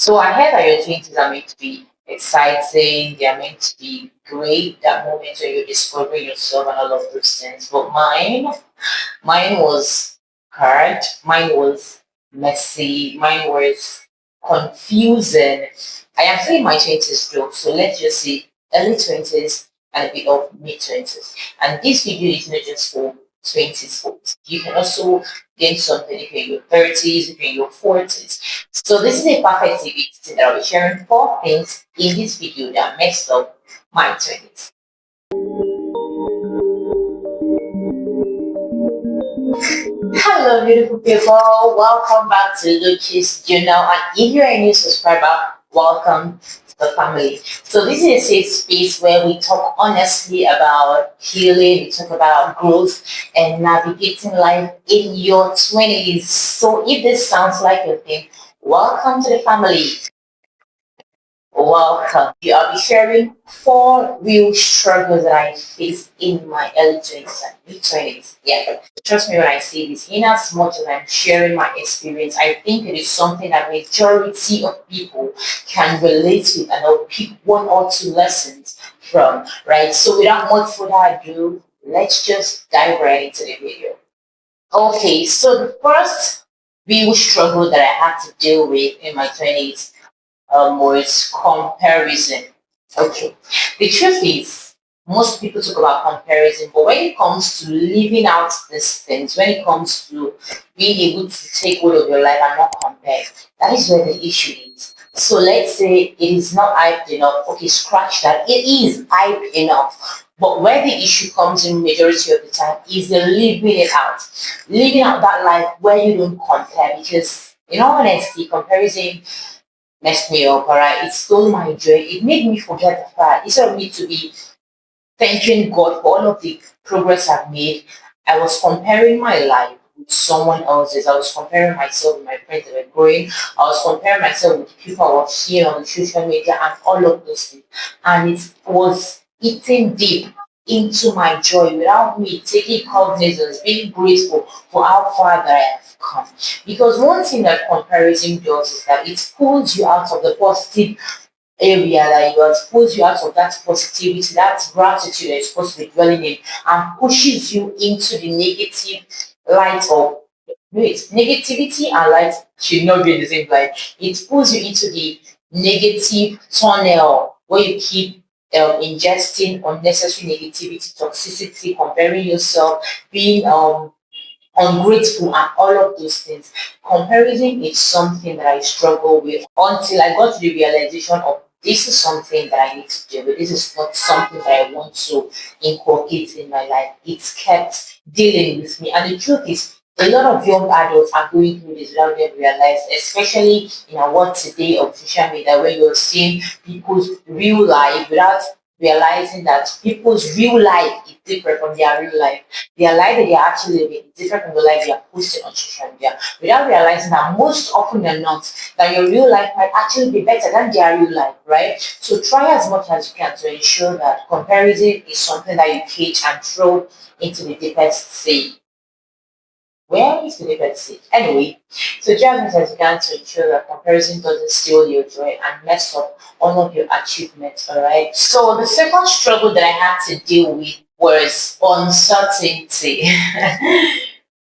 So I heard that your 20s are meant to be exciting, they are meant to be great, that moment where you're discovering yourself and all of those things. But mine was hard, mine was messy, mine was confusing. I am still in my 20s though, so let's just say early 20s and a bit of mid 20s. And this video is not just for 20s folks. You can also gain something if you're in your 30s, if you're in your 40s. So this is a perfect activity that I'll be sharing four things in this video that messed up my 20s. Hello, beautiful people. Welcome back to Lucky's Journal. And if you're a new subscriber, welcome to the family. So this is a safe space where we talk honestly about healing, we talk about growth and navigating life in your 20s. So if this sounds like your thing, welcome to the family. Welcome. I'll be sharing four real struggles that I faced in my early 20s and mid 20s. Yeah, trust me when I say this. In as much as I'm sharing my experience, I think it is something that majority of people can relate with and I'll pick one or two lessons from. Right. So without much further ado, let's just dive right into the video. Okay, so the first real struggle that I had to deal with in my 20s was comparison. Okay. The truth is, most people talk about comparison, but when it comes to living out these things, when it comes to being able to take hold of your life and not compare, that is where the issue is. So let's say it is not hyped enough. Okay, scratch that. It is hyped enough. But where the issue comes in majority of the time is the living it out. Living out that life where you don't compare because in all honesty, comparison messed me up, alright? It stole my joy. It made me forget the fact. Instead of me to be thanking God for all of the progress I've made, I was comparing my life with someone else's. I was comparing myself with my friends that were growing. I was comparing myself with people I was seeing on social media and all of those things. And it was eating deep into my joy without me taking cognizance, being grateful for how far that I have come. Because one thing that comparison does is that it pulls you out of the positive area that you are, pulls you out of that positivity, that gratitude that you're supposed to be dwelling in, and pushes you into the negative light of wait, negativity and light should not be in the same light. It pulls you into the negative tunnel where you keep ingesting unnecessary negativity, toxicity, comparing yourself, being ungrateful and all of those things. Comparison is something that I struggle with until I got to the realization of this is something that I need to deal with. This is not something that I want to inculcate in my life. It's kept dealing with me. And the truth is, a lot of young adults are going through this without them realize, especially in our world today of social media, where you're seeing people's real life without realizing that people's real life is different from their real life. Their life that they are actually living is different from the life they are posting on social media without realizing that most often than not, that your real life might actually be better than their real life, right? So try as much as you can to ensure that comparison is something that you catch and throw into the deepest sea. Where is the deepest sea? Anyway, so try as much as you can to ensure that comparison doesn't steal your joy and mess up all of your achievements, alright? So the second struggle that I had to deal with was uncertainty.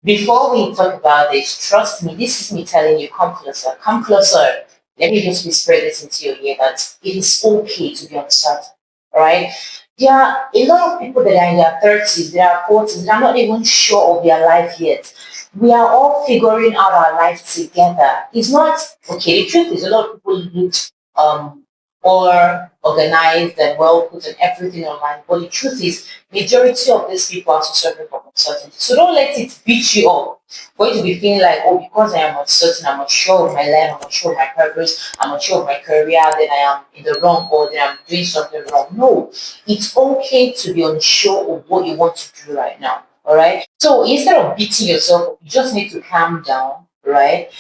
Before we talk about this, trust me, this is me telling you, come closer, come closer. Let me just whisper this into your ear that it is okay to be uncertain. All right. There are a lot of people that are in their 30s, they are 40s, that are not even sure of their life yet. We are all figuring out our life together. It's not okay. The truth is, a lot of people look um more organized and well put and everything online. But the truth is, majority of these people are suffering from uncertainty. So don't let it beat you up. For you to be feeling like, oh, because I am uncertain, I'm unsure of my life, I'm unsure of my purpose, I'm unsure of my career, then I am in the wrong or then I'm doing something wrong. No, it's okay to be unsure of what you want to do right now. All right. So instead of beating yourself, up, you just need to calm down, right?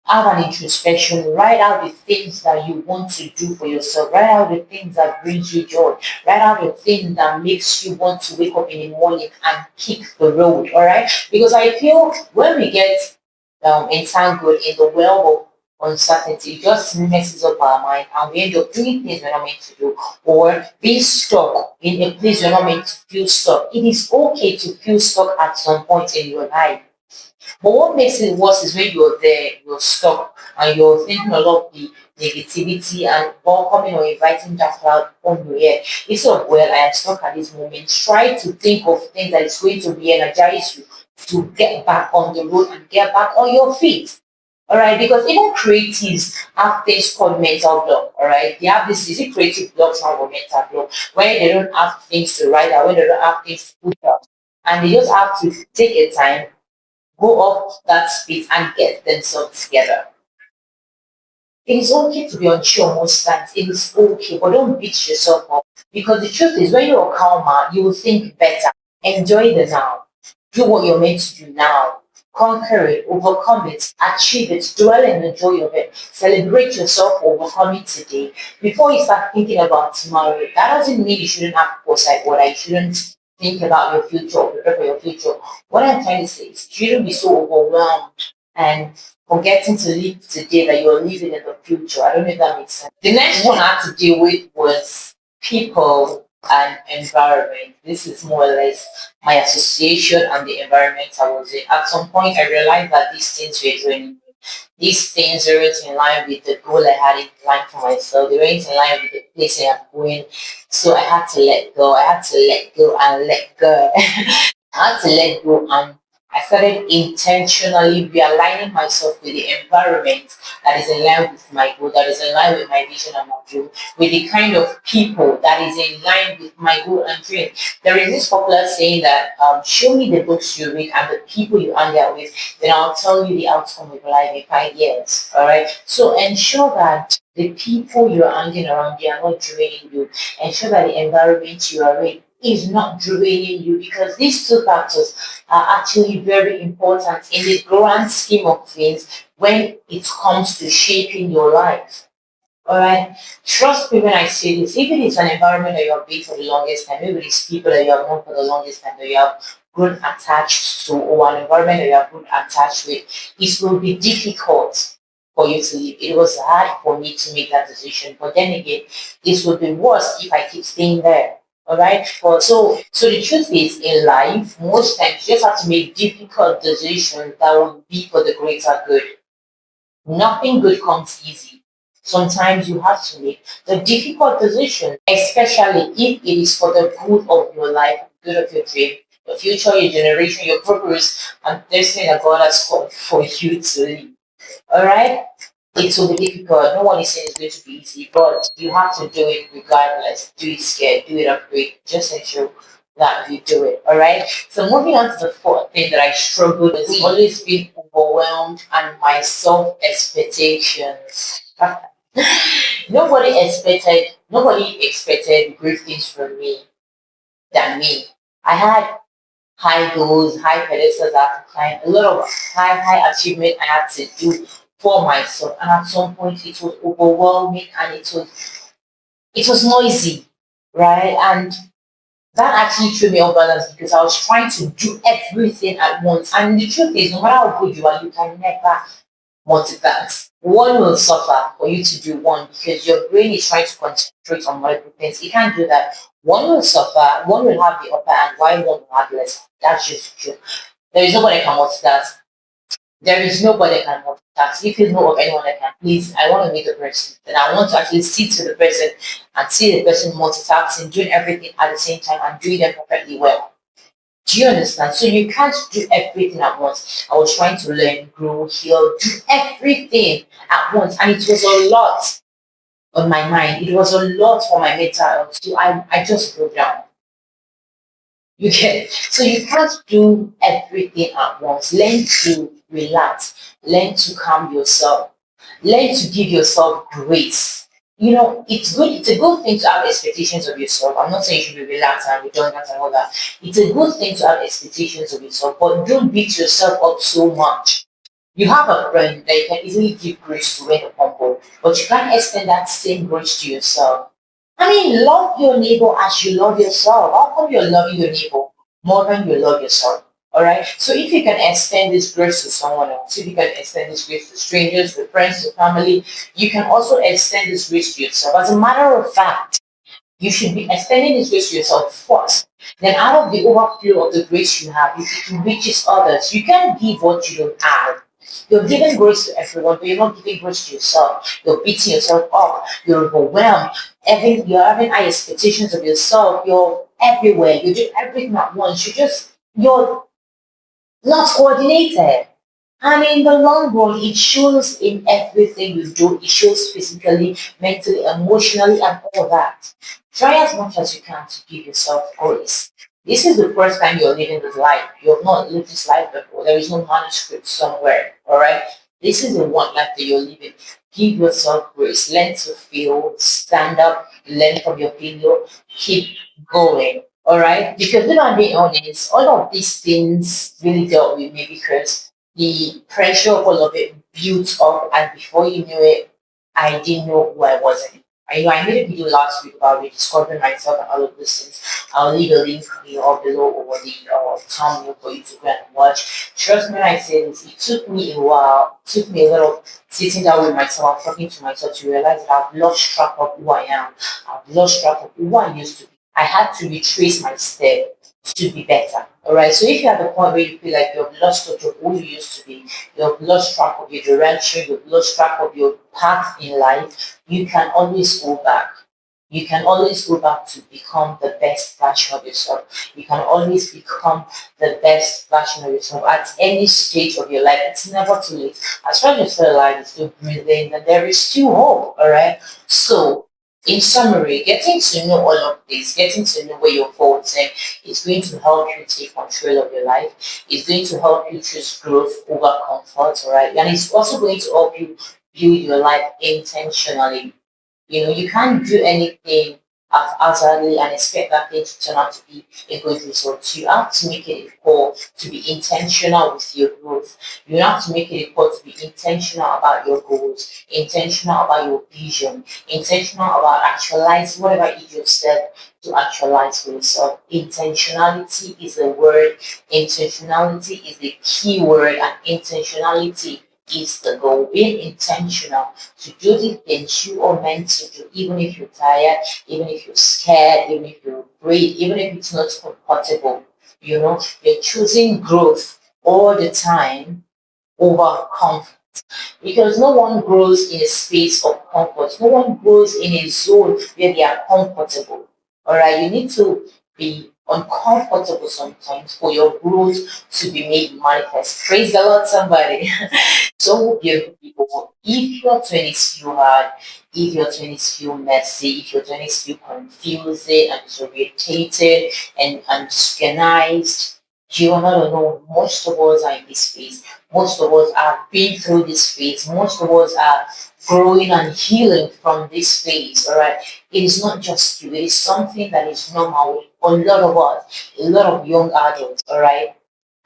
Have an introspection, write out the things that you want to do for yourself, write out the things that brings you joy, write out the things that makes you want to wake up in the morning and kick the road, all right? Because I feel when we get entangled in the well uncertainty. It just messes up our mind and we end up doing things we're not meant to do or being stuck in a place you're not meant to feel stuck. It is okay to feel stuck at some point in your life. But what makes it worse is when you're there, you're stuck, and you're thinking a lot of the negativity and welcoming or inviting that cloud on your head. Instead of, well, I am stuck at this moment, try to think of things that is going to re energize you to get back on the road and get back on your feet. All right, because even creatives have things called mental block. All right, they have this is it creative blocks now or mental block where they don't have things to write out, when they don't have things to put out, and they just have to take a time, go off that space and get themselves together. It is okay to be unsure most times. It is okay, but don't beat yourself up. Because the truth is, when you're calmer, you will think better. Enjoy the now. Do what you're meant to do now. Conquer it, overcome it, achieve it, dwell in the joy of it. Celebrate yourself for overcoming today. Before you start thinking about tomorrow, that doesn't mean you shouldn't have foresight or that you shouldn't think about your future or prepare for your future. What I'm trying to say is you shouldn't be so overwhelmed and forgetting to live today that you're living in the future. I don't know if that makes sense. The next one I had to deal with was people and environment. This is more or less my association and the environment I was in. At some point, I realized that these things were draining me. These things weren't in line with the goal I had in line for myself. They weren't in line with the place I am going. So I had to let go. I had to let go and let go. I had to let go and I started intentionally realigning myself with the environment that is in line with my goal, that is in line with my vision and my dream, with the kind of people that is in line with my goal and dream. There is this popular saying that show me the books you read and the people you hang out with, then I'll tell you the outcome of your life in 5 years. All right. So ensure that the people you're hanging around, they are not draining you. Ensure that the environment you are in is not draining you because these two factors are actually very important in the grand scheme of things when it comes to shaping your life. All right. Trust me when I say this. If it is an environment that you have been for the longest time, maybe it's people that you have known for the longest time that you have grown attached to, or an environment that you have grown attached with, it will be difficult for you to leave. It was hard for me to make that decision, but then again, it would be worse if I keep staying there. All right. Well, so the truth is, in life, most times you just have to make difficult decisions that will be for the greater good. Nothing good comes easy. Sometimes you have to make the difficult decision, especially if it is for the good of your life, good of your dream, your future, your generation, your purpose, and destiny that God has called for you to live. All right? It will be difficult. No one is saying it's going to be easy, but you have to do it regardless. Do it scared, do it afraid. Just ensure that you do it. All right. So moving on to the fourth thing that I struggled with, always being overwhelmed and my self expectations. Nobody expected great things from me than me. I had high goals, high pedestals I had to climb, a lot of high achievement I had to do for myself. And at some point it was overwhelming and it was noisy, right? And that actually threw me off balance because I was trying to do everything at once. And the truth is, no matter how good you are, you can never multitask. One will suffer for you to do one because your brain is trying to concentrate on multiple things. It can't do that. One will suffer, one will have the upper hand, while one will have less. That's just true. There is nobody that can multitask. There is nobody that can multitask. If you know of anyone that can, please, I want to meet the person. Then I want to actually sit to the person and see the person multitasking, doing everything at the same time and doing them perfectly well. Do you understand? So you can't do everything at once. I was trying to learn, grow, heal, do everything at once. And it was a lot on my mind. It was a lot for my mental health. So I just broke down. You get so you can't do everything at once. Learn to relax, learn to calm yourself, learn to give yourself grace. It's a good thing to have expectations of yourself. I'm not saying you should be relaxed and redundant and all that. It's a good thing to have expectations of yourself, but don't beat yourself up so much. You have a friend that you can easily give grace to when you humble, but you can't extend that same grace to yourself. I mean, love your neighbor as you love yourself. How come you're loving your neighbor more than you love yourself? All right. So if you can extend this grace to someone else, if you can extend this grace to strangers, to friends, to family, you can also extend this grace to yourself. As a matter of fact, you should be extending this grace to yourself first. Then, out of the overflow of the grace you have, it reaches others. You can't give what you don't have. You're giving grace to everyone, but you're not giving grace to yourself. You're beating yourself up. You're overwhelmed. You're having high expectations of yourself. You're everywhere. You do everything at once. You're not coordinated. And in the long run, it shows in everything you do. It shows physically, mentally, emotionally, and all that. Try as much as you can to give yourself grace. This is the first time you're living this life. You have not lived this life before. There is no manuscript somewhere. All right. This is the one life that you're living. Give yourself grace. Learn to feel. Stand up. Learn from your failure. Keep going. All right. Because if I'm being honest, all of these things really dealt with me because the pressure of all of it built up, and before you knew it, I didn't know who I was anymore. I made a video last week about rediscovering myself and all of these things. I'll leave a link up below or the thumbnail for you to go and watch. Trust me when I say this, it took me a while, it took me a little sitting down with myself, talking to myself to realize that I've lost track of who I am. I've lost track of who I used to be. I had to retrace my step to be better. All right. So if you're at the point where you feel like you've lost touch of who you used to be, you've lost track of your direction, you've lost track of your path in life, you can always go back. You can always go back to become the best version of yourself. You can always become the best version of yourself at any stage of your life. It's never too late. As long as you're still alive, you're still breathing, then there is still hope. All right. So in summary, getting to know all of this, getting to know where your faults are, is going to help you take control of your life. It's going to help you choose growth over comfort, all right? And it's also going to help you build your life intentionally. You can't do anything haphazardly and expect that thing to turn out to be a good result. You have to make it a goal to be intentional with your growth. You have to make it a goal to be intentional about your goals, intentional about your vision, intentional about actualizing whatever it is you've said to actualize for yourself. Intentionality is the word, intentionality is the key word, and intentionality is the goal. Being intentional to do the things you are meant to do, even if you're tired, even if you're scared, even if you're afraid, even if it's not comfortable. You're choosing growth all the time over comfort. Because no one grows in a space of comfort. No one grows in a zone where they are comfortable. All right, you need to be uncomfortable sometimes for your growth to be made manifest. Praise the Lord, somebody. So beautiful people. If your 20s feel hard, if your 20s feel messy, if your 20s feel confusing and disorientated and disorganized, you are not alone. Most of us are in this phase. Most of us are been through this phase. Most of us are growing and healing from this phase. All right. It is not just you. It is something that is normal with a lot of us, a lot of young adults. All right.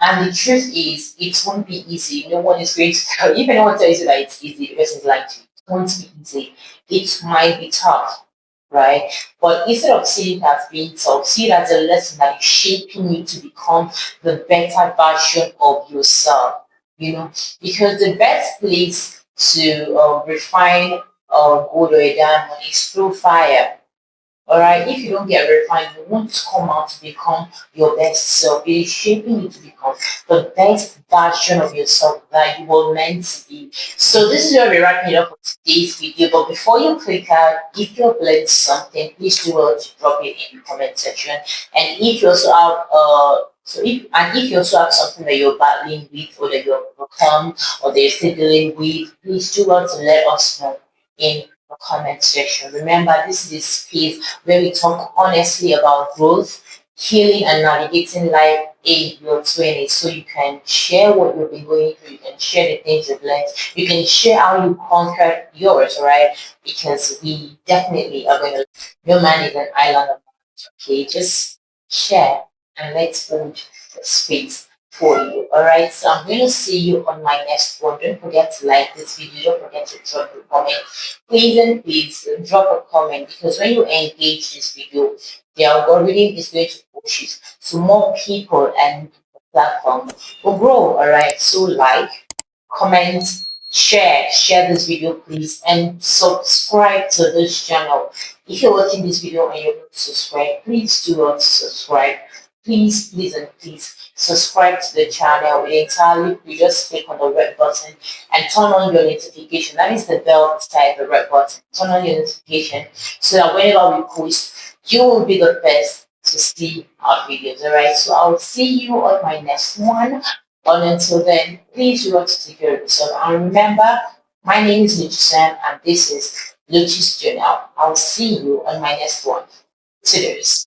And the truth is, it won't be easy. No one is going to tell you. If anyone tells you that it's easy, the person is lying to you. It won't be easy. It might be tough, right? But instead of seeing it as being tough, see it as a lesson that is shaping you to become the better version of yourself. Because the best place to refine gold or a diamond is through fire. All right, if you don't get refined, you won't come out to become your best self. It is shaping you to become the best version of yourself that you were meant to be. So this is where we're wrapping it up for today's video. But before you click out, if you've learned something, please do well to drop it in the comment section. And if you also have if you also have something that you're battling with or that you've overcome or that you're still dealing with, please do well to let us know in the comment section. Remember, this is a space where we talk honestly about growth, healing, and navigating life in your 20s. So you can share what you've been going through, you can share the things you've learned, you can share how you conquered yours, right? Because we definitely are going to, no man is an island of knowledge, okay? Just share and let's hold the space for you. Alright, so I'm going to see you on my next one. Don't forget to like this video, don't forget to drop a comment. Please and please drop a comment because when you engage this video, the algorithm is going to push it to more people and the platform will grow. All right. So like, comment, share this video, please, and subscribe to this channel. If you're watching this video and you're not subscribed, please do not subscribe. Please, and please subscribe to the channel. It entirely free. Just click on the red button and turn on your notification. That is the bell beside the red button. Turn on your notification so that whenever we post, you will be the first to see our videos. Alright, so I'll see you on my next one. And until then, please do not take care of yourself. And remember, my name is Luchi and this is Luchi's Journal. I'll see you on my next one. Cheers.